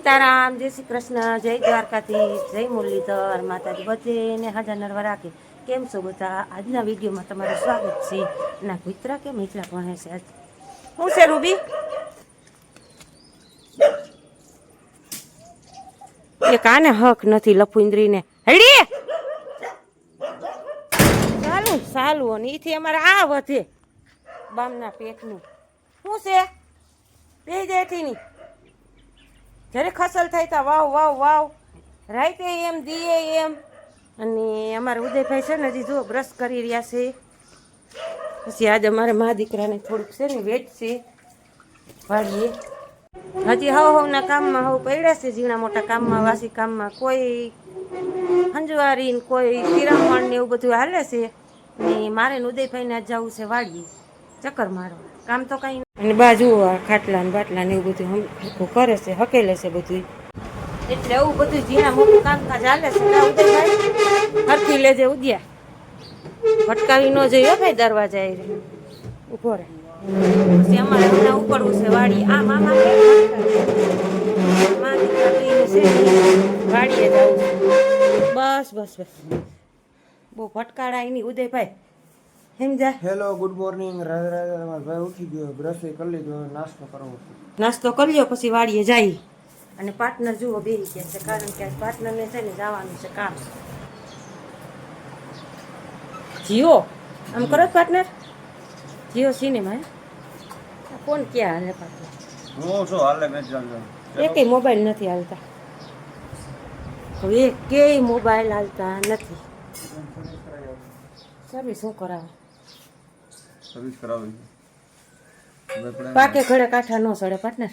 સીતારામ, જય શ્રી કૃષ્ણ, જય દ્વારકાધીશ, જય મુરલીધર. માતાજી બધેને હાજર નરવા રાખે. કેમ છો બધા? આજના વિડીયોમાં તમારું સ્વાગત છે. ના કુતરા કેમ એટલા ભણે છે આજ? શું છે રૂબી? એ કાને હક નથી લફુંદરીને. હડી ચાલુ ચાલુ અને એથી અમારે આ વધે બામના પેટનું શું છે? બે જેઠીની જ્યારે ખસલ થાય તા વાવ વાવ વાવ રાઈતે એમ દીએ એમ. અને અમારે ઉદયભાઈ છે ને હજી જો બ્રશ કરી રહ્યા છે. પછી આજે અમારે મા દીકરાને થોડુંક છે ને વેટ છે વાળીએ. હજી હવના કામમાં હવ પડ્યા છે, ઝીણા મોટા કામમાં, વાસી કામમાં. કોઈ હંજવારી કોઈ શિરામણ ને એવું બધું હાલે છે. ને મારે ને ઉદયભાઈને આજ જવું છે વાળીએ ચક્કર મારવા. કામ તો કઈ અને બાજુ ખાટલા ને બાટલા ને એવું બધું હરખું કરે છે, હકેલે છે બધું. એટલે એવું બધું ઝીણા મોટું કામકાજ હાલે છે. ઉદયભાઈ હરખી લેજે ઉદ્યા, ભટકાવી ન જોઈએ ભાઈ દરવાજા એ ઉભો રહે. પછી અમારે હમણાં ઉપડવું છે વાડીએ. આ મામા વાડીએ જવું છે. બસ બસ બસ બહુ ભટકાડાય નહીં ઉદયભાઈ. સમજા? Hello, good morning. Radhe Radhe. તમારો ભાઈ ઉઠી ગયો, બ્રશ કરી લીધો, નાસ્તો કરવો છે. નાસ્તો કરી લ્યો પછી વાડીએ જાય. અને પાર્ટનર જુઓ બેસી ગયા છે, કારણ કે પાર્ટનરને છે ને જવાનું છે કામ. જીઓ આમ કરો પાર્ટનર, જીઓ સિનેમા. ફોન ક્યાં હાલે પાર્ટનર? હું શું હાલે મેં ચાલતો એકેય મોબાઈલ નથી હાલતા. હવે એકેય મોબાઈલ હાલતા નથી. સર્વિસ શું કરાવે? સર્વિસ કરાવી પાકે ઘડે કાંઠા ન સડે પાર્ટનર.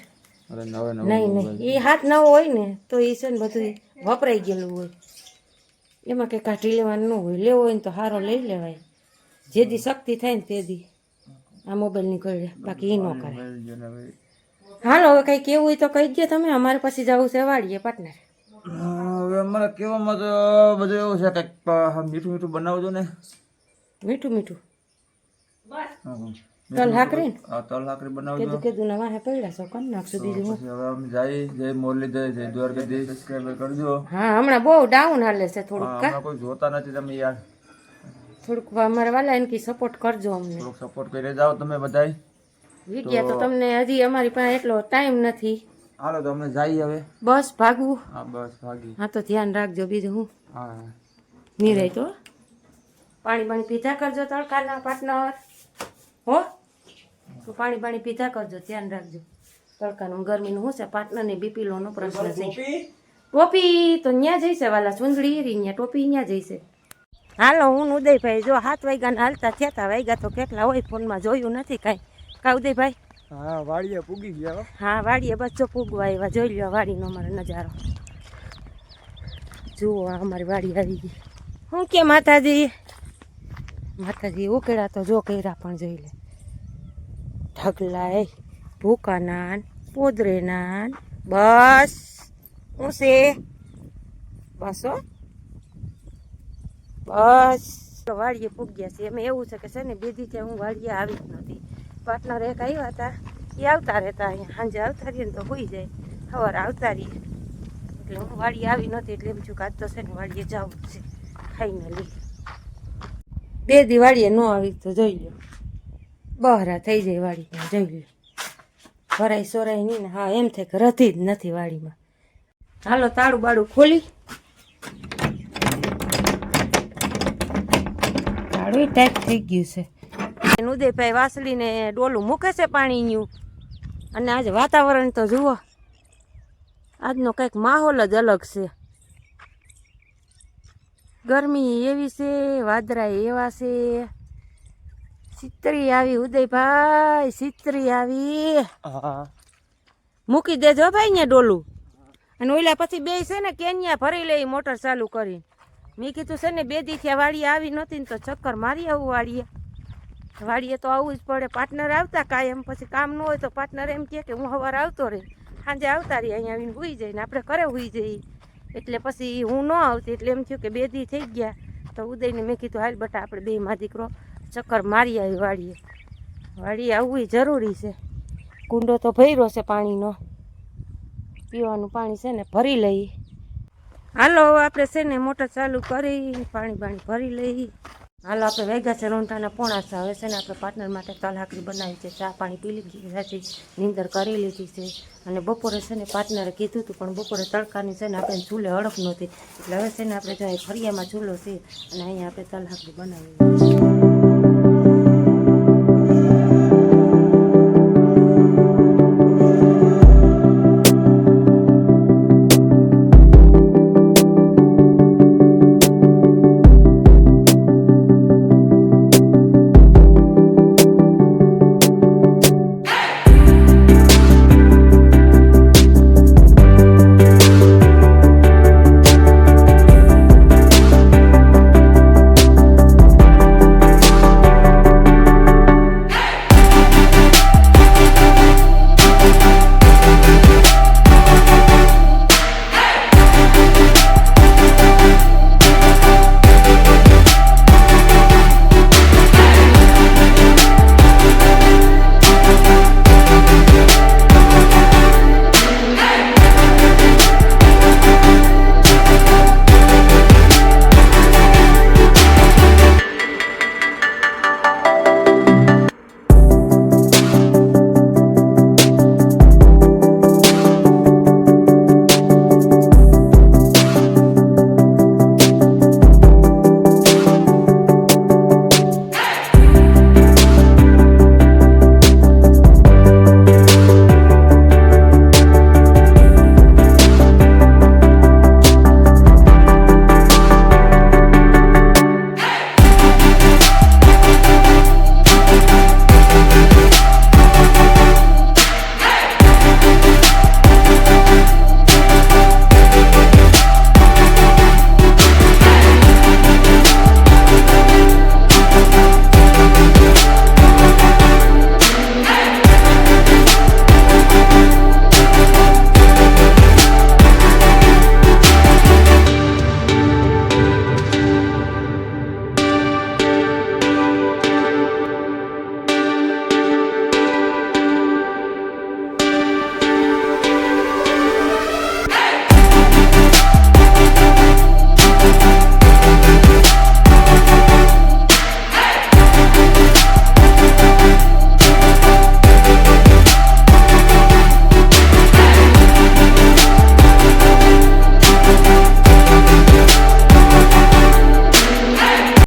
નહીં નહીં, એ હાથ નવો હોય ને તો એ છે ને બધું વપરાઈ ગયેલું હોય. એમાં કંઈ કાઢી લેવાનું ન હોય. લેવો હોય ને તો સારો લઈ લેવાય. જેદી શક્તિ થાય ને તેદી આ મોબાઈલની ઘડે, બાકી એ ન કરે. હાલો હવે કંઈ કેવું હોય તો કહી દો તમે. અમારે પછી જવું છે વાડીએ પાર્ટનર. હવે અમારે કહેવામાં તો બધું એવું છે કંઈક મીઠું મીઠું બનાવજો ને. મીઠું મીઠું તલ હાકરી તલ હાકરી બનાવજો. કીધું કીધું ના વાહે પડ્યા છો કરી નાખશું બીજું હું. હવે અમે જઈ જય મુરલીધર, જય દ્વારકાધીશ. સબસ્ક્રાઇબર કરજો. હા હમણાં બહુ ડાઉન હાલે છે થોડુંક. હમણાં કોઈ જોતા નથી તમે યાર. થોડુંક અમારે વાલા એનકી સપોર્ટ કરજો અમને. થોડુંક સપોર્ટ કરી જાઓ તમે બધાય. વિડિયા તો તમને હજી અમારી પાસે એટલો ટાઈમ નથી. હાલો તો અમે જઈએ હવે. બસ ભાગવું. હા બસ ભાગી. હા તો ધ્યાન રાખજો બીજું હું. હા નિરાય તો પાણી પાણી પીધા કરજો તડકાના પાર્ટનર. હો તો પાણી પાણી પીધા કરજો, ધ્યાન રાખજો. તડકાનું ગરમીનું શું છે પાર્ટનરને બીપીલોનો પ્રશ્ન છે. ટોપી તો ન્યા જઈશે વાલા ચુંદડી ન્યા ટોપી ન્યા જઈશે. હાલો હું ઉદયભાઈ જો 7 વાગ્યાના હાલતા થયા હતા. વાગ્યા તો કેટલા હોય ફોનમાં જોયું નથી કાંઈ. કા ઉદયભાઈ? હા વાડીએ પૂગી ગયા. હા વાડીએ બસ જો પૂગવા આવ્યા. જોઈ લો વાડીનો અમારો નજારો. જુઓ અમારી વાડી આવી ગઈ. શું કે માતાજી? માતાજી ઉકેડા તો જો કર્યા પણ જોઈ લે. ઢગલાય ભૂકાના પોદરેના બસ શું છે? બસ હો બસ વાડીએ પૂગ્યા છે. એમ એવું છે કે છે ને બેદી ત્યાં હું વાડીએ આવી જ નથી. પાર્ટનર એક આવ્યા હતા, એ આવતા રહેતા. અહીંયા સાંજે આવતા રહીએ ને તો હોઈ જાય, સવારે આવતા રહીએ. એટલે હું વાડીએ આવી નહોતી એટલે એમ છું કે આજ તો છે ને વાડીએ જવું જ છે ફાઇનલી. 2 દી વાડીએ ન આવી તો જોઈ લો બહરા થઈ જાય વાડીમાં. જોઈ લો ભરાય સોરાય નહીં ને. હા એમ થાય કે રધી જ નથી વાડીમાં. હાલો તાળું બાળું ખોલી. તાળું ટાઈપ થઈ ગયું છે. ઉદયભાઈ વાસળીને ડોલું મૂકે છે પાણીનું. અને આજે વાતાવરણ તો જુઓ, આજનો કંઈક માહોલ જ અલગ છે. ગરમી એવી છે, વાદળા એવા છે. સિત્રી આવી ઉદયભાઈ, સિત્રી આવી. મૂકી દેજો ભાઈ અહીંયા ડોલું. અને ઓલા પછી બે છે ને કેન્યા ભરી લે મોટર ચાલુ કરીને. મેં કીધું છે ને 2 દી થયા વાડીએ આવી નહોતી ને તો ચક્કર મારી આવું વાડીએ. વાડીએ તો આવવું જ પડે. પાર્ટનર આવતા કાયમ, પછી કામ ન હોય તો પાર્ટનર એમ કહે કે હું સવારે આવતો રહે, સાંજે આવતા રહી અહીંયા આવીને સૂઈ જાય ને આપણે ઘરે સૂઈ જઈએ. એટલે પછી હું ન આવતી એટલે એમ થયું કે 2 દી થઈ ગયા તો ઉદયને મેં કીધું હાલ બટા આપણે 2 માં દીકરો ચક્કર મારી આવી વાડીએ. વાડીએ આવવું જરૂરી છે. કુંડો તો ભર્યો છે પાણીનો. પીવાનું પાણી છે ને ભરી લઈએ. હાલો હવે આપણે છે ને મોટર ચાલુ કરી પાણી ભરી લઈએ. હાલો આપણે વેગા છે રોંઢાના પોણા છે. હવે છે ને આપણે પાર્ટનર માટે તલ હાકરી બનાવી છે, ચા પાણી પી લીધી છે, નીંદર કરી લીધી છે. અને બપોરે છે ને પાર્ટનરે કીધું હતું પણ બપોરે તડકાની છે ને આપણે ચૂલે હડપ નહોતી, એટલે હવે છે ને આપણે જો ફરિયામાં ચૂલો છે અને અહીંયા આપણે તલ હાકરી બનાવી.